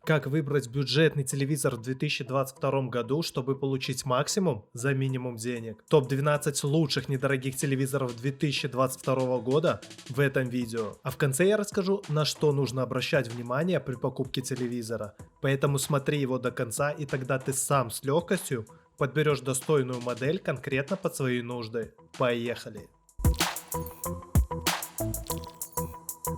Как выбрать бюджетный телевизор в 2022 году, чтобы получить максимум за минимум денег? Топ-12 лучших недорогих телевизоров 2022 года в этом видео. А в конце я расскажу, на что нужно обращать внимание при покупке телевизора. Поэтому смотри его до конца, и тогда ты сам с легкостью подберешь достойную модель конкретно под свои нужды. Поехали!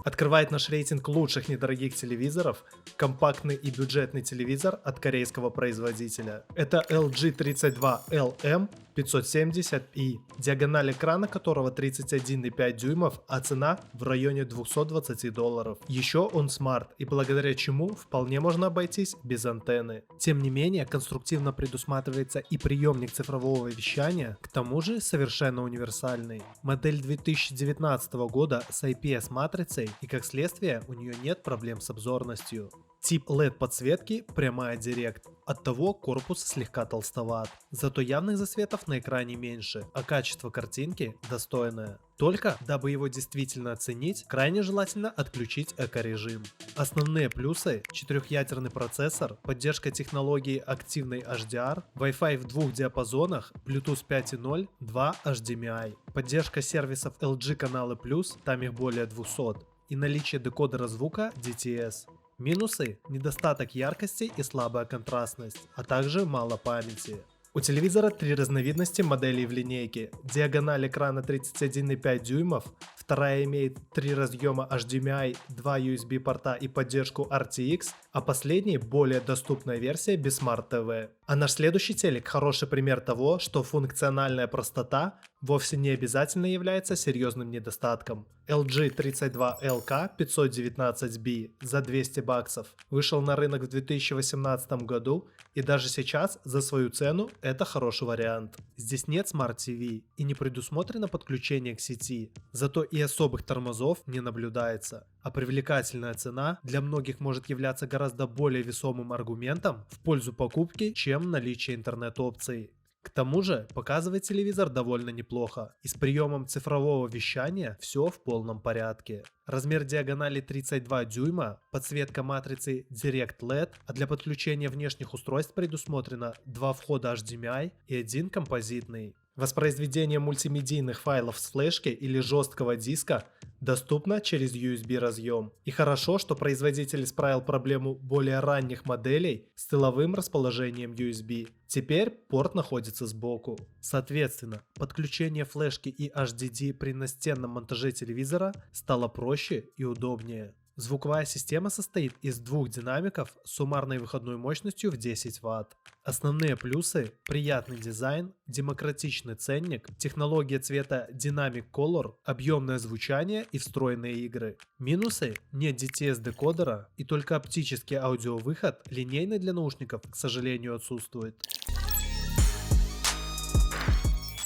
Открывает наш рейтинг лучших недорогих телевизоров компактный и бюджетный телевизор от корейского производителя. Это LG 32LM 570i, диагональ экрана которого 31,5 дюймов, а цена в районе $220. Еще он смарт, и благодаря чему вполне можно обойтись без антенны. Тем не менее, конструктивно предусматривается и приемник цифрового вещания, к тому же совершенно универсальный. Модель 2019 года с IPS-матрицей, и как следствие у нее нет проблем с обзорностью. Тип LED подсветки прямая Direct, оттого корпус слегка толстоват, зато явных засветов на экране меньше, а качество картинки достойное. Только, дабы его действительно оценить, крайне желательно отключить эко-режим. Основные плюсы: четырехъядерный процессор, поддержка технологии активной HDR, Wi-Fi в двух диапазонах, Bluetooth 5.0, 2 HDMI, поддержка сервисов LG каналы Plus, там их более 200, и наличие декодера звука DTS. Минусы: недостаток яркости и слабая контрастность, а также мало памяти. У телевизора три разновидности моделей в линейке. Диагональ экрана 31,5 дюймов, вторая имеет 3 разъема HDMI, 2 USB порта и поддержку RTX, а последний более доступная версия без Smart TV. А наш следующий телек хороший пример того, что функциональная простота вовсе не обязательно является серьезным недостатком. LG 32LK 519B за $200 вышел на рынок в 2018 году, и даже сейчас за свою цену это хороший вариант. Здесь нет Smart TV и не предусмотрено подключение к сети, зато и особых тормозов не наблюдается. А привлекательная цена для многих может являться гораздо более весомым аргументом в пользу покупки, чем наличие интернет-опций. К тому же, показывает телевизор довольно неплохо, и с приемом цифрового вещания все в полном порядке. Размер диагонали 32 дюйма, подсветка матрицы Direct LED, а для подключения внешних устройств предусмотрено 2 входа HDMI и 1 композитный. Воспроизведение мультимедийных файлов с флешки или жесткого диска доступно через USB разъем. И хорошо, что производитель исправил проблему более ранних моделей с тыловым расположением USB. Теперь порт находится сбоку. Соответственно, подключение флешки и HDD при настенном монтаже телевизора стало проще и удобнее. Звуковая система состоит из двух динамиков с суммарной выходной мощностью в 10 Вт. Основные плюсы: приятный дизайн, демократичный ценник, технология цвета Dynamic Color, объемное звучание и встроенные игры. Минусы: нет DTS декодера и только оптический аудиовыход, линейный для наушников, к сожалению, отсутствует.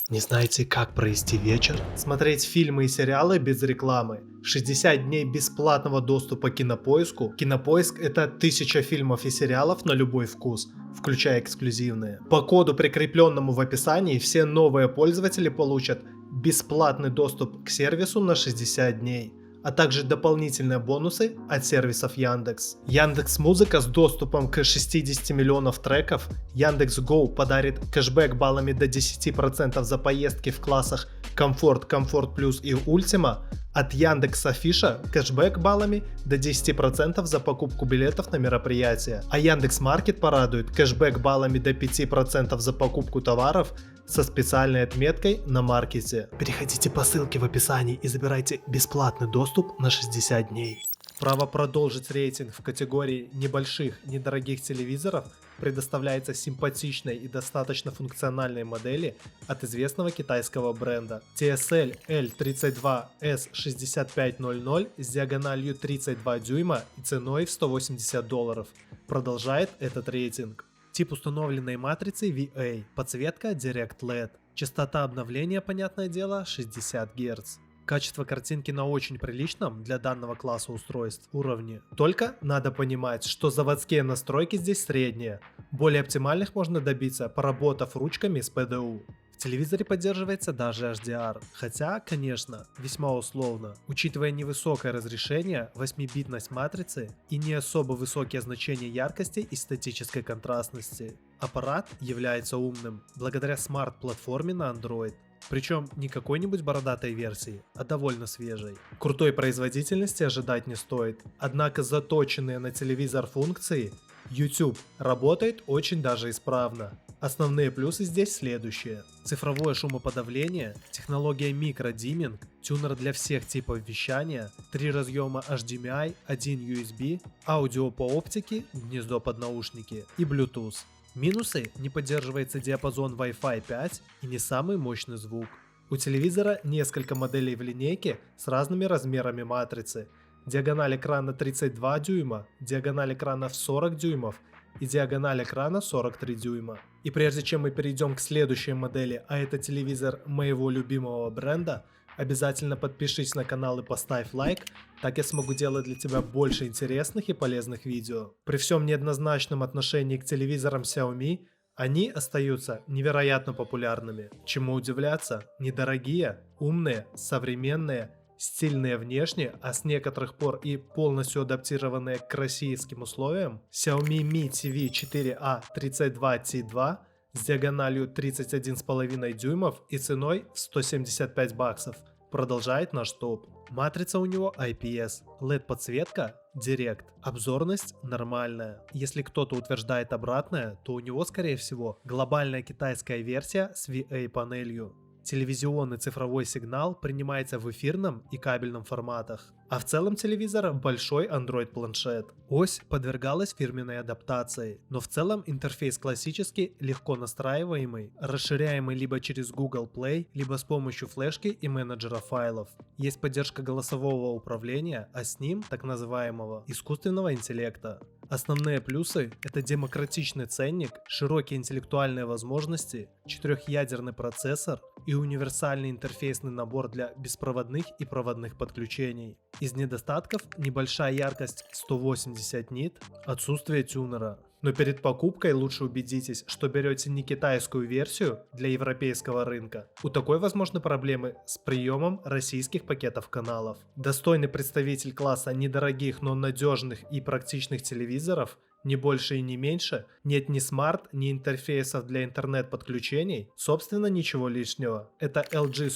Не знаете, как провести вечер? Смотреть фильмы и сериалы без рекламы. 60 дней бесплатного доступа к Кинопоиску. Кинопоиск — это 1000 фильмов и сериалов на любой вкус, включая эксклюзивные. По коду, прикрепленному в описании, все новые пользователи получат бесплатный доступ к сервису на 60 дней. А также дополнительные бонусы от сервисов Яндекс. Яндекс.Музыка с доступом к 60 миллионов треков, Яндекс.Го подарит кэшбэк баллами до 10% за поездки в классах Комфорт, Комфорт Плюс и Ультима, от Яндекс.Афиша кэшбэк баллами до 10% за покупку билетов на мероприятия, а Яндекс.Маркет порадует кэшбэк баллами до 5% за покупку товаров со специальной отметкой на маркете. Переходите по ссылке в описании и забирайте бесплатный доступ на 60 дней. Право продолжить рейтинг в категории небольших, недорогих телевизоров предоставляется симпатичной и достаточно функциональной модели от известного китайского бренда TSL L32S6500 с диагональю 32 дюйма и ценой в $180. Продолжает этот рейтинг. Тип установленной матрицы VA, подсветка Direct LED, частота обновления, понятное дело, 60 Гц. Качество картинки на очень приличном для данного класса устройств уровне. Только надо понимать, что заводские настройки здесь средние. Более оптимальных можно добиться, поработав ручками с PDU. В В телевизоре поддерживается даже HDR, хотя, конечно, весьма условно, учитывая невысокое разрешение, 8-битность матрицы и не особо высокие значения яркости и статической контрастности. Аппарат является умным благодаря смарт-платформе на Android. Причем не какой-нибудь бородатой версии, а довольно свежей. Крутой производительности ожидать не стоит, однако заточенные на телевизор функции YouTube работает очень даже исправно. Основные плюсы здесь следующие. Цифровое шумоподавление, технология микродимминг, тюнер для всех типов вещания, 3 разъема HDMI, 1 USB, аудио по оптике, гнездо под наушники и Bluetooth. Минусы: не поддерживается диапазон Wi-Fi 5 и не самый мощный звук. У телевизора несколько моделей в линейке с разными размерами матрицы. Диагональ экрана 32 дюйма, диагональ экрана в 40 дюймов и диагональ экрана 43 дюйма. И прежде чем мы перейдем к следующей модели, а это телевизор моего любимого бренда, обязательно подпишись на канал и поставь лайк, так я смогу делать для тебя больше интересных и полезных видео. При всем неоднозначном отношении к телевизорам Xiaomi, они остаются невероятно популярными. Чему удивляться? Недорогие, умные, современные, стильные внешне, а с некоторых пор и полностью адаптированные к российским условиям, Xiaomi Mi TV 4A 32T2 с диагональю 31,5 дюймов и ценой в 175 баксов продолжает наш топ. Матрица у него IPS, LED-подсветка Direct, обзорность нормальная. Если кто-то утверждает обратное, то у него скорее всего глобальная китайская версия с VA-панелью. Телевизионный цифровой сигнал принимается в эфирном и кабельном форматах. А в целом телевизор большой Android планшет. Ось подвергалась фирменной адаптации, но в целом интерфейс классический, легко настраиваемый, расширяемый либо через Google Play, либо с помощью флешки и менеджера файлов. Есть поддержка голосового управления, а с ним так называемого искусственного интеллекта. Основные плюсы – это демократичный ценник, широкие интеллектуальные возможности, 4-ядерный процессор и универсальный интерфейсный набор для беспроводных и проводных подключений. Из недостатков – небольшая яркость 180 нит, отсутствие тюнера. Но перед покупкой лучше убедитесь, что берете не китайскую версию для европейского рынка. У такой возможны проблемы с приемом российских пакетов каналов. Достойный представитель класса недорогих, но надежных и практичных телевизоров, не больше и не меньше, нет ни смарт, ни интерфейсов для интернет-подключений, собственно ничего лишнего. Это LG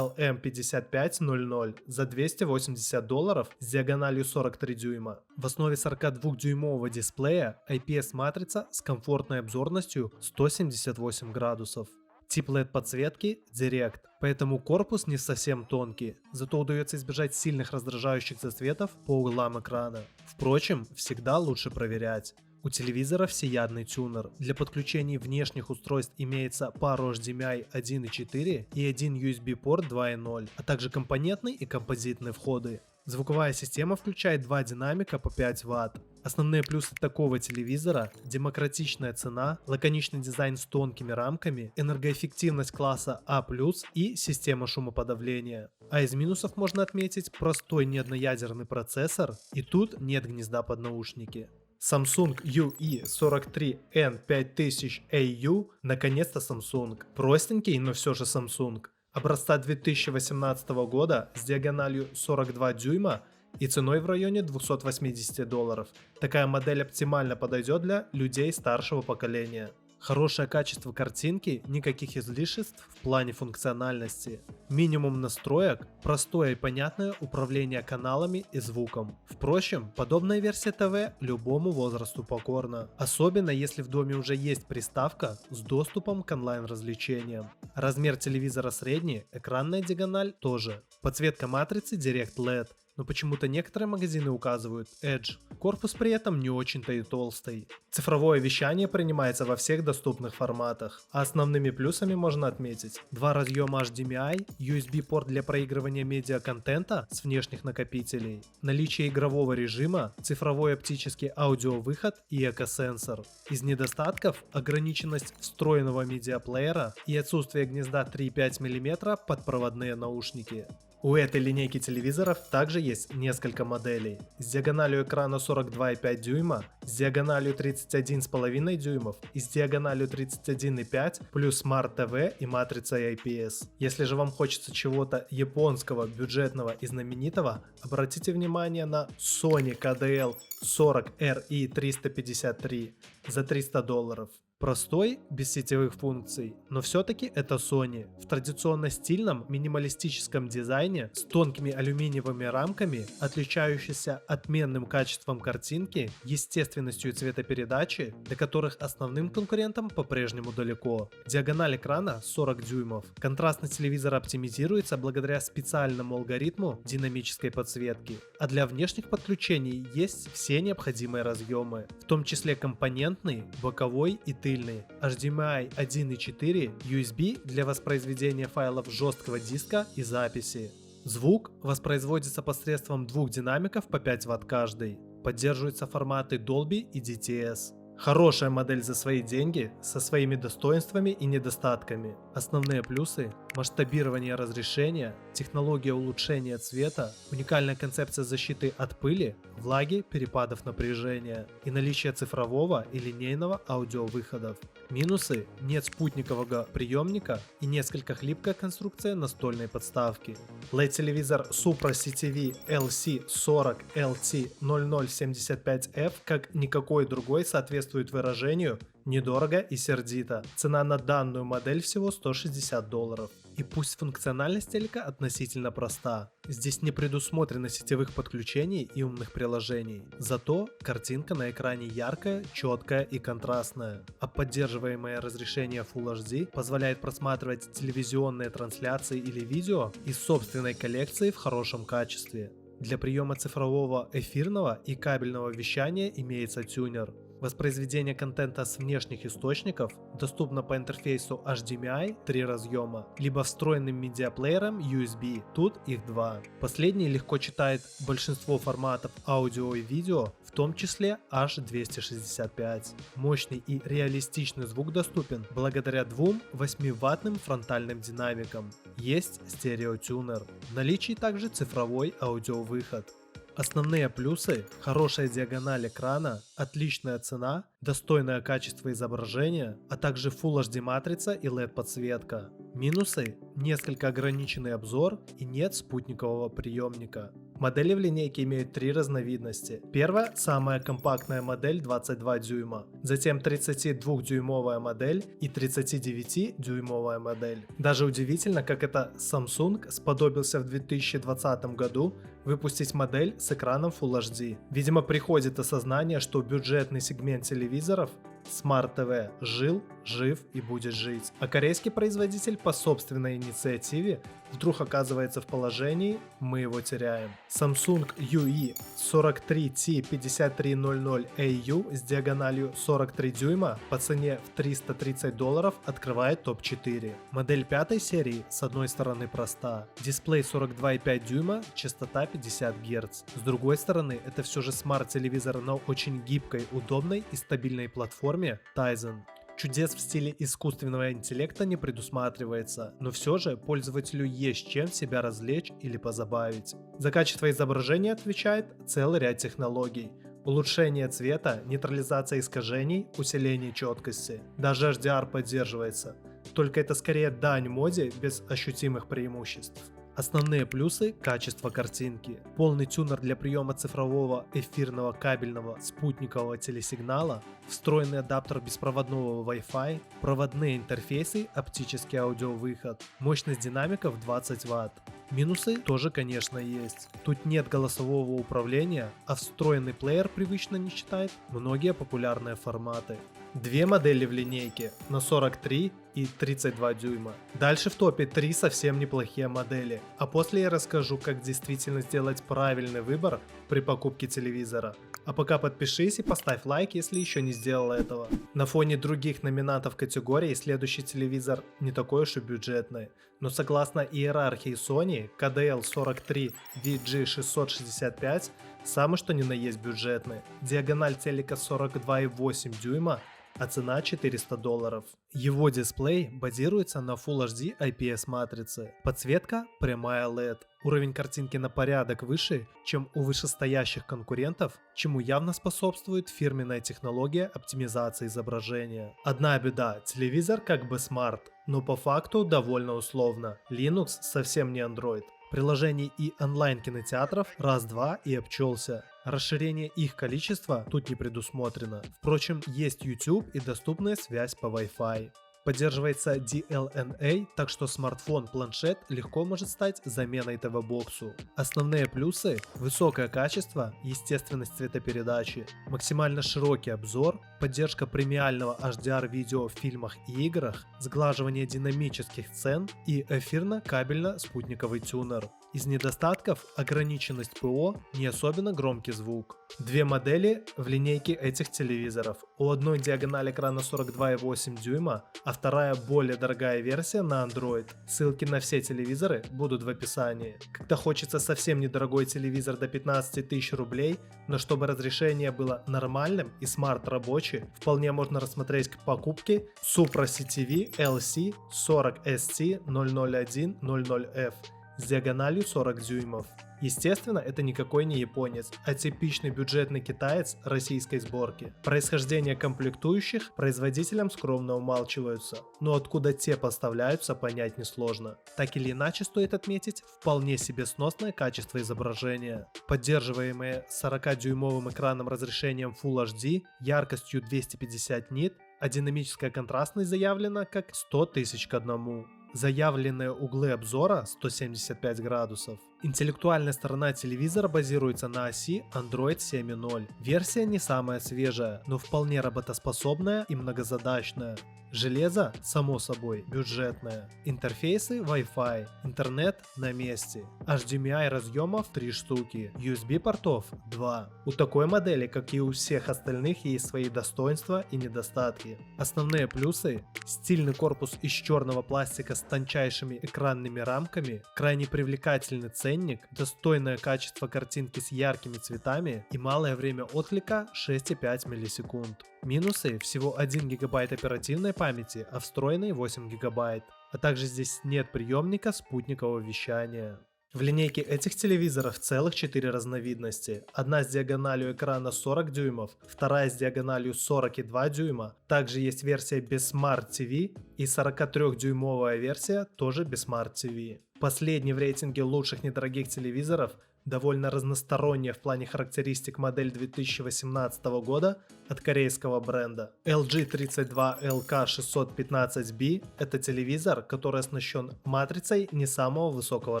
43LM5500 за $280 с диагональю 43 дюйма. В основе 42-дюймового дисплея IPS-матрица с комфортной обзорностью 178 градусов. Тип LED-подсветки Direct, поэтому корпус не совсем тонкий, зато удается избежать сильных раздражающих засветов по углам экрана. Впрочем, всегда лучше проверять. У телевизора всеядный тюнер. Для подключения внешних устройств имеется пару HDMI 1.4 и один USB порт 2.0, а также компонентный и композитные входы. Звуковая система включает 2 динамика по 5 Вт. Основные плюсы такого телевизора – демократичная цена, лаконичный дизайн с тонкими рамками, энергоэффективность класса А+, и система шумоподавления. А из минусов можно отметить простой неодноядерный процессор, и тут нет гнезда под наушники. Samsung UE43N5000AU, наконец-то Samsung. Простенький, но все же Samsung. Образца 2018 года с диагональю 42 дюйма и ценой в районе $280. Такая модель оптимально подойдет для людей старшего поколения. Хорошее качество картинки, никаких излишеств в плане функциональности. Минимум настроек, простое и понятное управление каналами и звуком. Впрочем, подобная версия ТВ любому возрасту покорна. Особенно если в доме уже есть приставка с доступом к онлайн-развлечениям. Размер телевизора средний, экранная диагональ тоже. Подсветка матрицы Direct LED. Но почему-то некоторые магазины указывают Edge. Корпус при этом не очень-то и толстый. Цифровое вещание принимается во всех доступных форматах, а основными плюсами можно отметить 2 разъема HDMI, USB-порт для проигрывания медиаконтента с внешних накопителей, наличие игрового режима, цифровой оптический аудиовыход и экосенсор. Из недостатков ограниченность встроенного медиаплеера и отсутствие гнезда 3,5 мм под проводные наушники. У этой линейки телевизоров также есть несколько моделей. С диагональю экрана 42,5 дюйма, с диагональю 31,5 дюймов и с диагональю 31,5 плюс Smart TV и матрицей IPS. Если же вам хочется чего-то японского, бюджетного и знаменитого, обратите внимание на Sony KDL 40RE 353 за $300. Простой, без сетевых функций, но все-таки это Sony. В традиционно стильном, минималистическом дизайне с тонкими алюминиевыми рамками, отличающийся отменным качеством картинки, естественностью цветопередачи, до которых основным конкурентам по-прежнему далеко. Диагональ экрана 40 дюймов. Контрастность телевизора оптимизируется благодаря специальному алгоритму динамической подсветки, а для внешних подключений есть все необходимые разъемы, в том числе компонентный, боковой и тыльный, HDMI 1.4, USB для воспроизведения файлов жесткого диска и записи. Звук воспроизводится посредством двух динамиков по 5 Вт каждый. Поддерживаются форматы Dolby и DTS. Хорошая модель за свои деньги, со своими достоинствами и недостатками. Основные плюсы – масштабирование разрешения, технология улучшения цвета, уникальная концепция защиты от пыли, влаги, перепадов напряжения и наличие цифрового и линейного аудиовыходов. Минусы – нет спутникового приемника и несколько хлипкая конструкция настольной подставки. LED-телевизор Supra CTV LC40LT0075F, как никакой другой, соответствует выражению недорого и сердито. Цена на данную модель всего $160. И пусть функциональность телека относительно проста, здесь не предусмотрено сетевых подключений и умных приложений, зато картинка на экране яркая, четкая и контрастная, а поддерживаемое разрешение Full HD позволяет просматривать телевизионные трансляции или видео из собственной коллекции в хорошем качестве. Для приема цифрового эфирного и кабельного вещания имеется тюнер. Воспроизведение контента с внешних источников доступно по интерфейсу HDMI 3 разъема, либо встроенным медиаплеером USB, тут их 2. Последний легко читает большинство форматов аудио и видео, в том числе H265. Мощный и реалистичный звук доступен благодаря двум 8-ваттным фронтальным динамикам. Есть стереотюнер. В наличии также цифровой аудиовыход. Основные плюсы – хорошая диагональ экрана, отличная цена, достойное качество изображения, а также Full HD матрица и LED подсветка. Минусы – несколько ограниченный обзор и нет спутникового приемника. Модели в линейке имеют 3 разновидности. Первая – самая компактная модель 22 дюйма, затем 32-дюймовая модель и 39-дюймовая модель. Даже удивительно, как это Samsung сподобился в 2020 году выпустить модель с экраном Full HD. Видимо, приходит осознание, что бюджетный сегмент телевизоров Smart TV жил, жив и будет жить. А корейский производитель по собственной инициативе вдруг оказывается в положении «мы его теряем». Samsung UE43T5300AU с диагональю 43 дюйма по цене в $330 открывает топ-4. Модель 5 серии с одной стороны проста. Дисплей 42,5 дюйма, частота 50 Гц. С другой стороны, это все же смарт-телевизор на очень гибкой, удобной и стабильной платформе Tizen. Чудес в стиле искусственного интеллекта не предусматривается, но все же пользователю есть чем себя развлечь или позабавить. За качество изображения отвечает целый ряд технологий. Улучшение цвета, нейтрализация искажений, усиление четкости. Даже HDR поддерживается. Только это скорее дань моде без ощутимых преимуществ. Основные плюсы – качество картинки, полный тюнер для приема цифрового эфирного кабельного спутникового телесигнала, встроенный адаптер беспроводного Wi-Fi, проводные интерфейсы, оптический аудиовыход, мощность динамиков 20 Вт. Минусы тоже, конечно, есть. Тут нет голосового управления, а встроенный плеер привычно не читает многие популярные форматы. Две модели в линейке на 43 и 32 дюйма. Дальше в топе 3 совсем неплохие модели, а после я расскажу, как действительно сделать правильный выбор при покупке телевизора. А пока подпишись и поставь лайк, если еще не сделал этого. На фоне других номинантов категории следующий телевизор не такой уж и бюджетный, но согласно иерархии Sony, KDL43 VG665 самый что ни на есть бюджетный. Диагональ телека 42,8 дюйма, а цена $400. Его дисплей базируется на Full HD IPS матрице. Подсветка прямая LED. Уровень картинки на порядок выше, чем у вышестоящих конкурентов, чему явно способствует фирменная технология оптимизации изображения. Одна беда, телевизор как бы смарт, но по факту довольно условно. Linux совсем не Android. Приложений и онлайн-кинотеатров раз-два и обчелся. Расширение их количества тут не предусмотрено. Впрочем, есть YouTube и доступная связь по Wi-Fi. Поддерживается DLNA, так что смартфон-планшет легко может стать заменой ТВ-боксу. Основные плюсы – высокое качество, естественность цветопередачи, максимально широкий обзор, поддержка премиального HDR-видео в фильмах и играх, сглаживание динамических сцен и эфирно-кабельно-спутниковый тюнер. Из недостатков – ограниченность ПО, не особенно громкий звук. Две модели в линейке этих телевизоров. У одной диагональ экрана 42,8 дюйма, а вторая более дорогая версия на Android. Ссылки на все телевизоры будут в описании. Когда хочется совсем недорогой телевизор до 15 тысяч рублей, но чтобы разрешение было нормальным и смарт рабочий, вполне можно рассмотреть к покупке Supra CTV LC 40ST00100F с диагональю 40 дюймов. Естественно, это никакой не японец, а типичный бюджетный китаец российской сборки. Происхождение комплектующих производителям скромно умалчиваются, но откуда те поставляются, понять несложно. Так или иначе, стоит отметить вполне себе сносное качество изображения. Поддерживаемые 40-дюймовым экраном разрешением Full HD, яркостью 250 нит, а динамическая контрастность заявлена как 100 тысяч к 1. Заявленные углы обзора 175 градусов. Интеллектуальная сторона телевизора базируется на оси Android 7.0. Версия не самая свежая, но вполне работоспособная и многозадачная. Железо, само собой, бюджетное. Интерфейсы Wi-Fi, интернет на месте. HDMI разъемов 3 штуки, USB портов 2. У такой модели, как и у всех остальных, есть свои достоинства и недостатки. Основные плюсы: стильный корпус из черного пластика с тончайшими экранными рамками, крайне привлекательный ценник, достойное качество картинки с яркими цветами и малое время отклика 6,5 миллисекунд. Минусы: всего 1 гигабайт оперативной памяти, а встроенной 8 гигабайт. А также здесь нет приемника спутникового вещания. В линейке этих телевизоров целых 4 разновидности. Одна с диагональю экрана 40 дюймов, вторая с диагональю 42 дюйма. Также есть версия без Smart TV и 43-дюймовая версия тоже без Smart TV. Последний в рейтинге лучших недорогих телевизоров довольно разносторонняя в плане характеристик модель 2018 года от корейского бренда. LG 32LK615B – это телевизор, который оснащен матрицей не самого высокого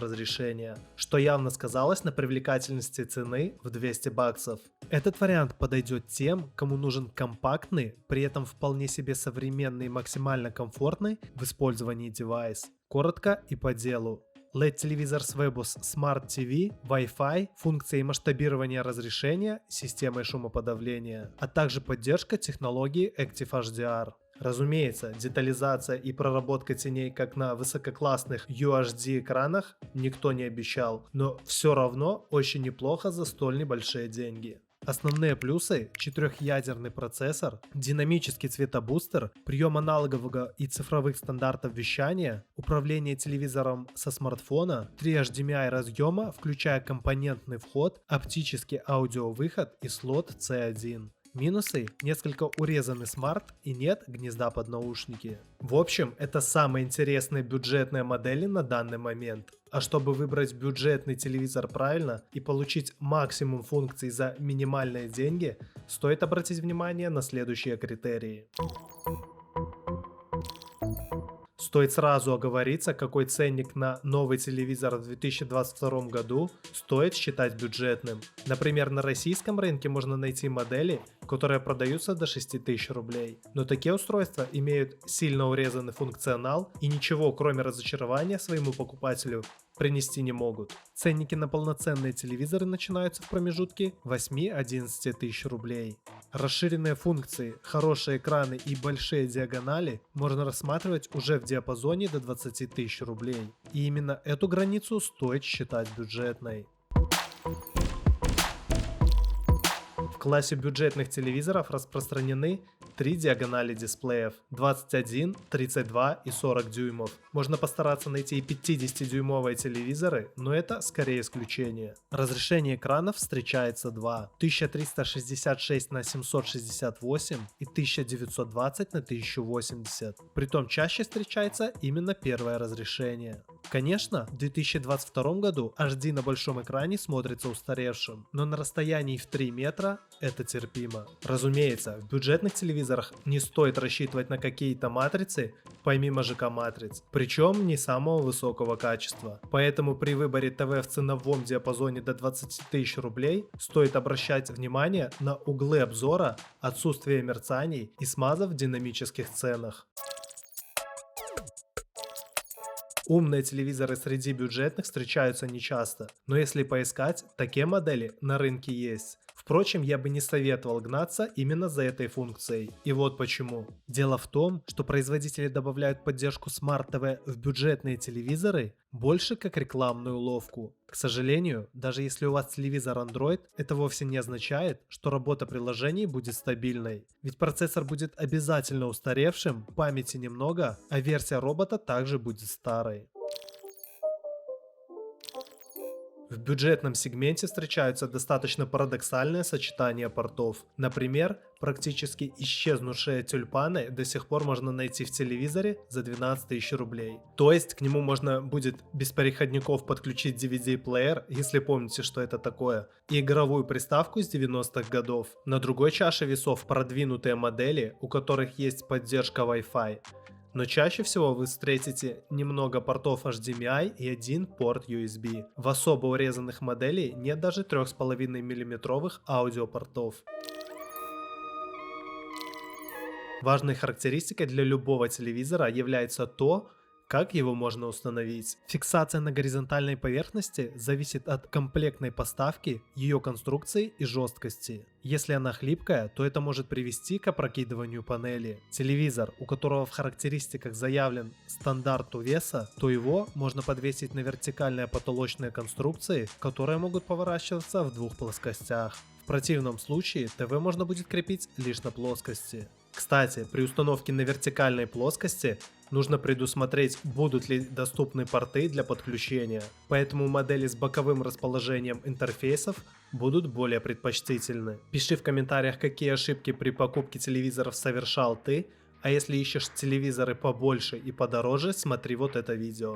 разрешения, что явно сказалось на привлекательности цены в 200 баксов. Этот вариант подойдет тем, кому нужен компактный, при этом вполне себе современный и максимально комфортный в использовании девайс. Коротко и по делу. LED-телевизор с Webos Smart TV, Wi-Fi, функцией масштабирования разрешения, системой шумоподавления, а также поддержка технологии Active HDR. Разумеется, детализация и проработка теней как на высококлассных UHD экранах никто не обещал, но все равно очень неплохо за столь небольшие деньги. Основные плюсы: 4-ядерный процессор, динамический цветобустер, прием аналогового и цифровых стандартов вещания, управление телевизором со смартфона, 3 HDMI разъема, включая компонентный вход, оптический аудиовыход и слот C1. Минусы: несколько урезанный смарт и нет гнезда под наушники. В общем, это самые интересные бюджетные модели на данный момент. А чтобы выбрать бюджетный телевизор правильно и получить максимум функций за минимальные деньги, стоит обратить внимание на следующие критерии. Стоит сразу оговориться, какой ценник на новый телевизор в 2022 году стоит считать бюджетным. Например, на российском рынке можно найти модели, которые продаются до 6000 рублей. Но такие устройства имеют сильно урезанный функционал и ничего, кроме разочарования, своему покупателю принести не могут. Ценники на полноценные телевизоры начинаются в промежутке 8-11 тысяч рублей. Расширенные функции, хорошие экраны и большие диагонали можно рассматривать уже в диапазоне до 20 тысяч рублей. И именно эту границу стоит считать бюджетной. классе бюджетных телевизоров распространены 3 диагонали дисплеев: 21, 32 и 40 дюймов. Можно постараться найти и 50-дюймовые телевизоры, но это скорее исключение. Разрешение экранов встречается два: 1366 на 768 и 1920 на 1080. Притом чаще встречается именно первое разрешение. Конечно, в 2022 году HD на большом экране смотрится устаревшим, но на расстоянии в 3 метра это терпимо. Разумеется, в бюджетных телевизорах не стоит рассчитывать на какие-то матрицы помимо ЖК-матриц, причем не самого высокого качества. Поэтому при выборе ТВ в ценовом диапазоне до 20 тысяч рублей стоит обращать внимание на углы обзора, отсутствие мерцаний и смазов в динамических ценах. Умные телевизоры среди бюджетных встречаются нечасто, но если поискать, такие модели на рынке есть. Впрочем, я бы не советовал гнаться именно за этой функцией. И вот почему. Дело в том, что производители добавляют поддержку Smart TV в бюджетные телевизоры больше как рекламную уловку. К сожалению, даже если у вас телевизор Android, это вовсе не означает, что работа приложений будет стабильной. Ведь процессор будет обязательно устаревшим, памяти немного, а версия робота также будет старой. В бюджетном сегменте встречаются достаточно парадоксальные сочетания портов. Например, практически исчезнувшие тюльпаны до сих пор можно найти в телевизоре за 12 тысяч рублей. То есть к нему можно будет без переходников подключить DVD-плеер, если помните, что это такое, и игровую приставку с 90-х годов. На другой чаше весов продвинутые модели, у которых есть поддержка Wi-Fi. Но чаще всего вы встретите немного портов HDMI и один порт USB. В особо урезанных моделей нет даже 3,5 мм аудиопортов. Важной характеристикой для любого телевизора является то, как его можно установить. Фиксация на горизонтальной поверхности зависит от комплектной поставки, ее конструкции и жесткости. Если она хлипкая, то это может привести к опрокидыванию панели. Телевизор, у которого в характеристиках заявлен стандарт веса, то его можно подвесить на вертикальные потолочные конструкции, которые могут поворачиваться в двух плоскостях. В противном случае ТВ можно будет крепить лишь на плоскости. Кстати, при установке на вертикальной плоскости нужно предусмотреть, будут ли доступны порты для подключения, поэтому модели с боковым расположением интерфейсов будут более предпочтительны. Пиши в комментариях, какие ошибки при покупке телевизоров совершал ты, а если ищешь телевизоры побольше и подороже, смотри вот это видео.